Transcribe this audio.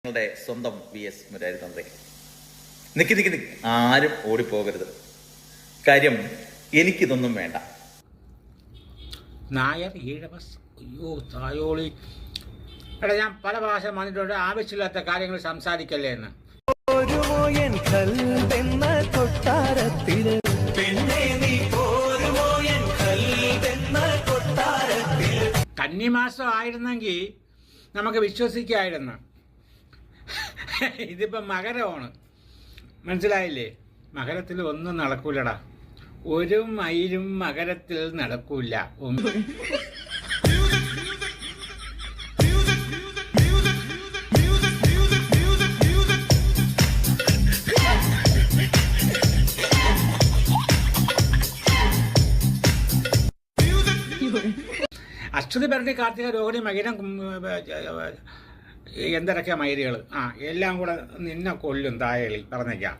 നിങ്ങളുടെ സ്വന്തം VS മുരാരി തന്ത്രി. നിക്ക് ആരും ഓടിപ്പോകരുത്. കാര്യം എനിക്കിതൊന്നും വേണ്ട. നായർ ഈഴവസ് അയ്യോ തായോളി. എടാ, ഞാൻ പല പ്രാവശ്യം വന്നിട്ടുണ്ട് ആവശ്യമില്ലാത്ത കാര്യങ്ങൾ സംസാരിക്കല്ലേ എന്ന്. കന്നിമാസം ആയിരുന്നെങ്കിൽ നമുക്ക് വിശ്വസിക്കായിരുന്നു. ഇതിപ്പം മകരമാണ്, മനസ്സിലായില്ലേ? മകരത്തിൽ ഒന്നും നടക്കൂലടാ, ഒരു മയിലും മകരത്തിൽ നടക്കൂല. അശ്വതി, ഭരണി, കാർത്തിക, രോഹിണി, മകരം, എന്തൊക്കെ മയിലുകൾ എല്ലാം കൂടെ നിന്നെ കൊല്ലും തായളി പറഞ്ഞേക്കാം.